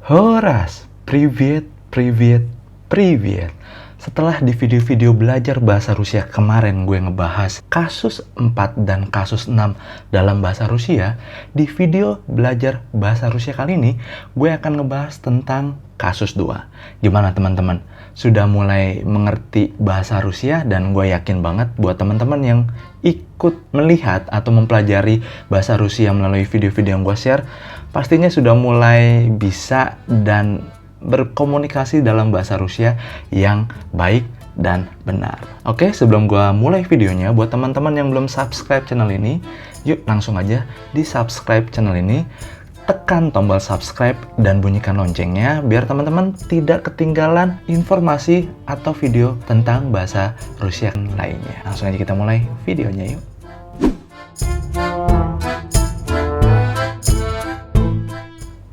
Horas, привет, привет, привет. Setelah di video-video belajar bahasa Rusia kemarin gue ngebahas kasus 4 dan kasus 6 dalam bahasa Rusia, di video belajar bahasa Rusia kali ini gue akan ngebahas tentang kasus 2. Gimana teman-teman? Sudah mulai mengerti bahasa Rusia? Dan gue yakin banget buat teman-teman yang ikut melihat atau mempelajari bahasa Rusia melalui video-video yang gue share, pastinya sudah mulai bisa dan berkomunikasi dalam bahasa Rusia yang baik dan benar. Oke, sebelum gua mulai videonya, buat teman-teman yang belum subscribe channel ini, yuk langsung aja di subscribe channel ini, tekan tombol subscribe dan bunyikan loncengnya biar teman-teman tidak ketinggalan informasi atau video tentang bahasa Rusia lainnya. Langsung aja kita mulai videonya yuk.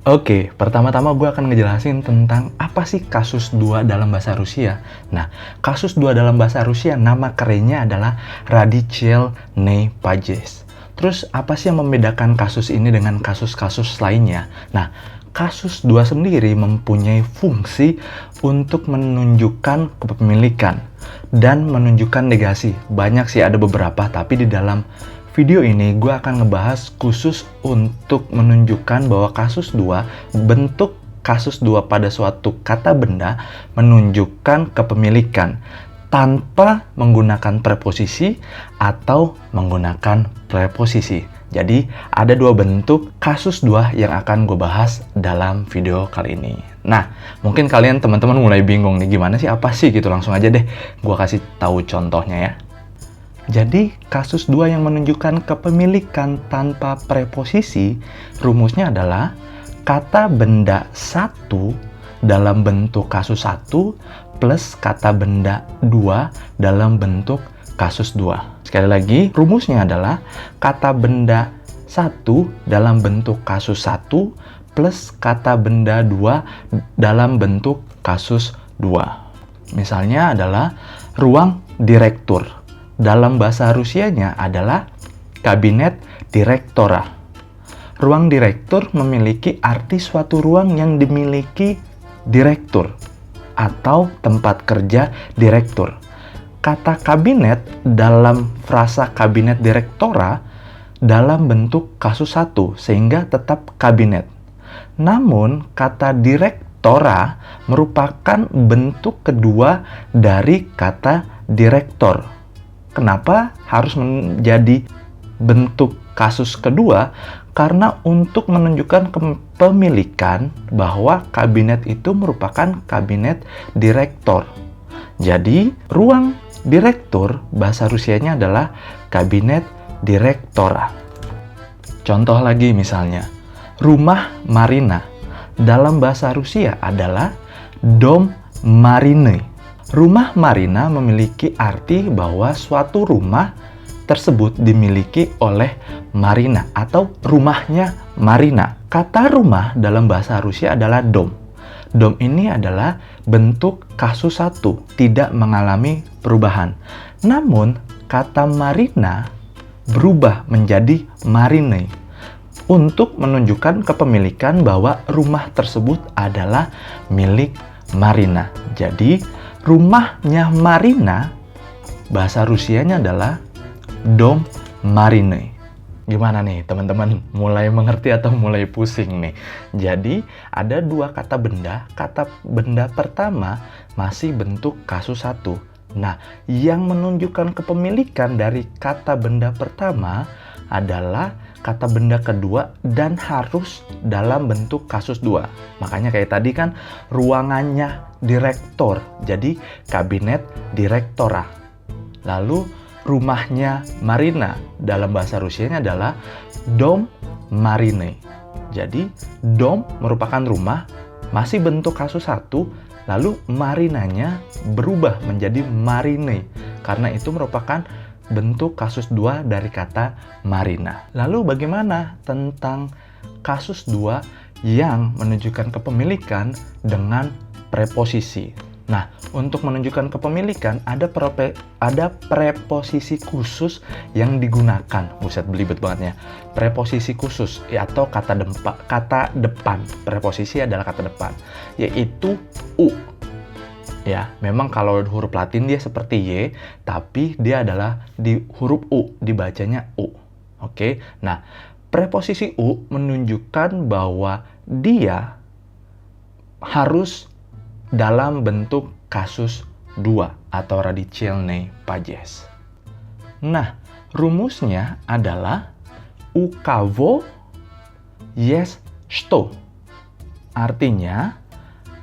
Oke, pertama-tama gue akan ngejelasin tentang apa sih kasus 2 dalam bahasa Rusia. Nah, kasus 2 dalam bahasa Rusia nama kerennya adalah Radichelny Pages. Terus, apa sih yang membedakan kasus ini dengan kasus-kasus lainnya? Nah, kasus 2 sendiri mempunyai fungsi untuk menunjukkan kepemilikan dan menunjukkan negasi. Banyak sih, ada beberapa, tapi di dalam video ini gue akan ngebahas khusus untuk menunjukkan bahwa kasus 2, bentuk kasus 2 pada suatu kata benda menunjukkan kepemilikan tanpa menggunakan preposisi atau menggunakan preposisi. Jadi ada 2 bentuk kasus 2 yang akan gue bahas dalam video kali ini. Nah, mungkin kalian teman-teman mulai bingung nih, gimana sih, apa sih gitu. Langsung aja deh gue kasih tahu contohnya ya. Jadi, kasus 2 yang menunjukkan kepemilikan tanpa preposisi, rumusnya adalah kata benda 1 dalam bentuk kasus 1 plus kata benda 2 dalam bentuk kasus 2. Sekali lagi, rumusnya adalah kata benda 1 dalam bentuk kasus 1 plus kata benda 2 dalam bentuk kasus 2. Misalnya adalah ruang direktur. Dalam bahasa Rusianya adalah kabinet direktora. Ruang direktur memiliki arti suatu ruang yang dimiliki direktur atau tempat kerja direktur. Kata kabinet dalam frasa kabinet direktora dalam bentuk kasus 1 sehingga tetap kabinet. Namun kata direktora merupakan bentuk kedua dari kata direktor. Kenapa harus menjadi bentuk kasus kedua? Karena untuk menunjukkan kepemilikan bahwa kabinet itu merupakan kabinet direktor. Jadi, ruang direktur bahasa Rusianya adalah kabinet direktora. Contoh lagi misalnya, rumah Marina dalam bahasa Rusia adalah Dom Mariny. Rumah Marina memiliki arti bahwa suatu rumah tersebut dimiliki oleh Marina atau rumahnya Marina. Kata rumah dalam bahasa Rusia adalah dom. Dom ini adalah bentuk kasus 1, tidak mengalami perubahan. Namun, kata Marina berubah menjadi Marine untuk menunjukkan kepemilikan bahwa rumah tersebut adalah milik Marina. Jadi, rumahnya Marina, bahasa Rusianya adalah Dom Marine. Gimana nih teman-teman? Mulai mengerti atau mulai pusing nih? Jadi ada 2 kata benda. Kata benda pertama masih bentuk kasus 1. Nah, yang menunjukkan kepemilikan dari kata benda pertama adalah kata benda kedua dan harus dalam bentuk kasus 2. Makanya kayak tadi kan ruangannya direktor, jadi kabinet direktora. Lalu rumahnya Marina dalam bahasa Rusianya adalah Dom Marine. Jadi dom merupakan rumah, masih bentuk kasus 1, lalu Marinanya berubah menjadi Marine karena itu merupakan bentuk kasus 2 dari kata Marina. Lalu bagaimana tentang kasus 2 yang menunjukkan kepemilikan dengan preposisi? Nah, untuk menunjukkan kepemilikan ada preposisi khusus yang digunakan. Buset, belibet banget ya. Preposisi khusus atau kata depan. Preposisi adalah kata depan, yaitu u. Ya, memang kalau huruf Latin dia seperti Y, tapi dia adalah di huruf U, dibacanya U. Oke. Nah, preposisi U menunjukkan bahwa dia harus dalam bentuk kasus 2 atau radicalne pages. Nah, rumusnya adalah u kavo jest što. Artinya,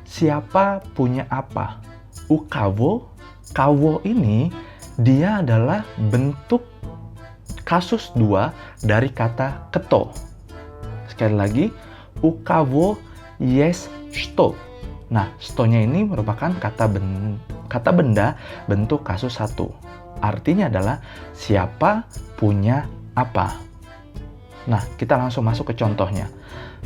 siapa punya apa? U kavo ini dia adalah bentuk kasus 2 dari kata keto. Sekali lagi, u kavo jest što. Nah, sto-nya ini merupakan kata benda bentuk kasus 1. Artinya adalah siapa punya apa. Nah, kita langsung masuk ke contohnya.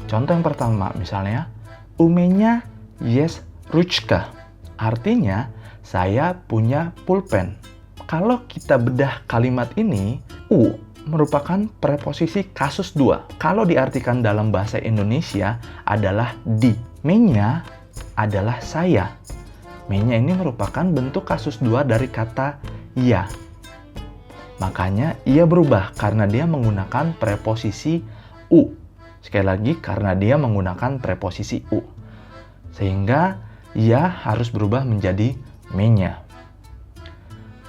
Contoh yang pertama, misalnya, umenya jest ručka. Artinya, saya punya pulpen. Kalau kita bedah kalimat ini, u merupakan preposisi kasus 2. Kalau diartikan dalam bahasa Indonesia adalah di. Me-nya adalah saya. Me-nya ini merupakan bentuk kasus 2 dari kata ya. Makanya ia berubah karena dia menggunakan preposisi u. Sekali lagi, karena dia menggunakan preposisi u. Sehingga ia harus berubah menjadi me-nya.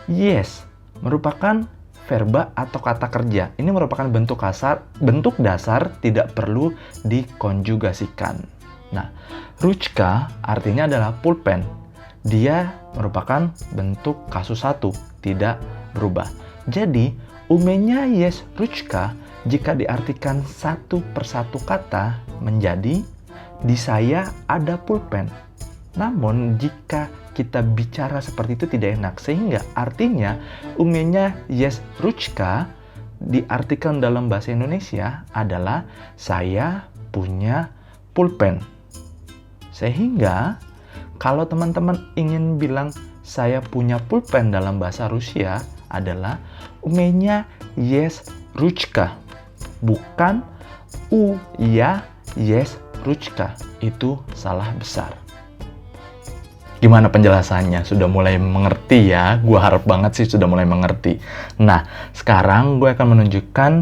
Yes merupakan verba atau kata kerja. Ini merupakan bentuk dasar tidak perlu dikonjugasikan. Nah, ručka artinya adalah pulpen. Dia merupakan bentuk kasus 1, tidak berubah. Jadi, umenya jest ručka jika diartikan satu persatu kata menjadi di saya ada pulpen. Namun, jika kita bicara seperti itu tidak enak, sehingga artinya umenya jest ručka diartikan dalam bahasa Indonesia adalah saya punya pulpen. Sehingga kalau teman-teman ingin bilang saya punya pulpen dalam bahasa Rusia adalah umenya jest ručka, bukan u ya jest ručka. Itu salah besar. Gimana penjelasannya? Sudah mulai mengerti ya? Gue harap banget sih sudah mulai mengerti. Nah, sekarang gue akan menunjukkan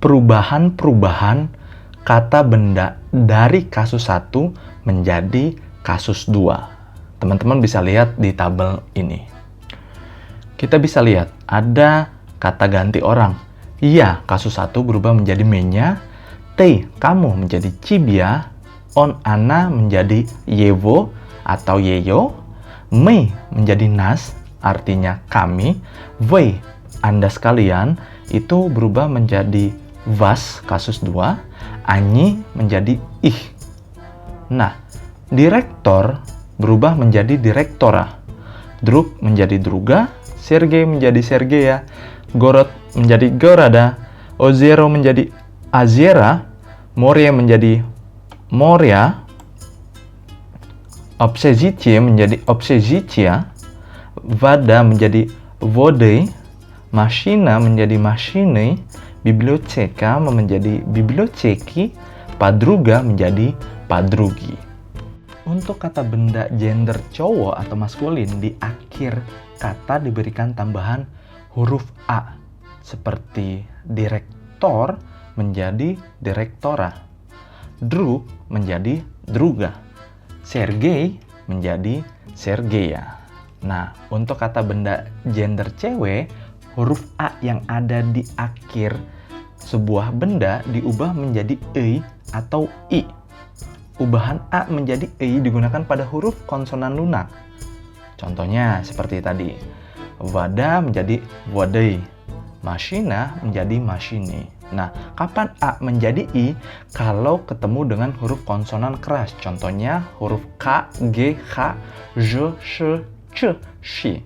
perubahan-perubahan kata benda dari kasus 1 menjadi kasus 2. Teman-teman bisa lihat di tabel ini. Kita bisa lihat ada kata ganti orang. Iya, kasus 1 berubah menjadi me-nya. Te, kamu menjadi cibia. On, ana menjadi yevo atau yeyo. Me menjadi nas, artinya kami. Vy, Anda sekalian, itu berubah menjadi vas, kasus 2. Ani menjadi ih. Nah, direktor berubah menjadi direktora. Drug menjadi druga. Sergei menjadi sergeya. Gorod menjadi gorada. Ozero menjadi azera. Moria menjadi moria. Obsezicie menjadi obsezicia. Vada menjadi vode. Mašina menjadi mašine. Biblioteka menjadi biblioteki. Padruga menjadi padrugi. Untuk kata benda gender cowok atau maskulin, di akhir kata diberikan tambahan huruf A. Seperti direktor menjadi direktora. Drug menjadi druga. Sergei menjadi sergeya. Nah, untuk kata benda gender cewek, huruf A yang ada di akhir sebuah benda diubah menjadi E atau I. Ubahan A menjadi E digunakan pada huruf konsonan lunak. Contohnya seperti tadi. Vada menjadi vodei. Mašina menjadi mašine. Nah, kapan A menjadi I? Kalau ketemu dengan huruf konsonan keras. Contohnya huruf K, G, H, J, Š, C, Š.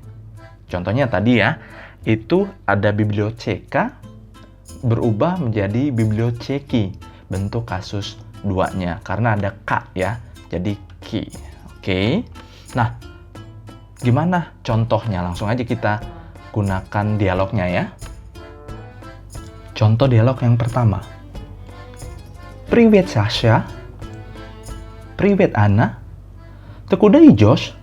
Contohnya tadi ya, itu ada biblioteka berubah menjadi biblioteki. Bentuk kasus 2-nya. Karena ada K ya, jadi ki. Oke. Nah, Gimana contohnya? Langsung aja kita gunakan dialognya ya. Contoh dialog yang pertama. Привет, Sasha. Привет, Anna. Ты куда идешь?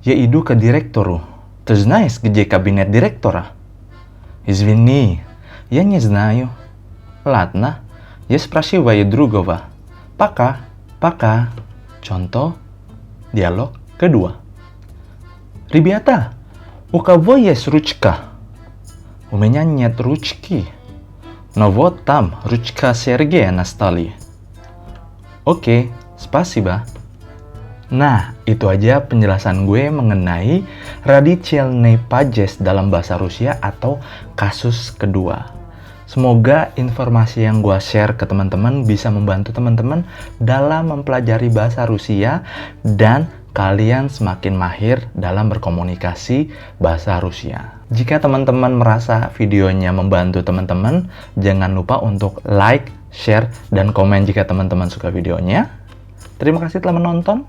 Я иду к директору. Ты знаешь, где кабинет директора? Извини, я не знаю. Ладно, я спрашиваю другого. Пока, пока. Contoh dialog kedua. Ребята, у кого есть ручка? У меня нет ручки. Но вот там ручка Сергея на столе. Oke, спасибо. Nah, itu aja penjelasan gue mengenai Radichelny Pages dalam bahasa Rusia atau kasus kedua. Semoga informasi yang gue share ke teman-teman bisa membantu teman-teman dalam mempelajari bahasa Rusia dan kalian semakin mahir dalam berkomunikasi bahasa Rusia. Jika teman-teman merasa videonya membantu teman-teman, jangan lupa untuk like, share, dan komen jika teman-teman suka videonya. Terima kasih telah menonton.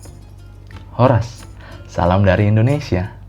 Horas, salam dari Indonesia.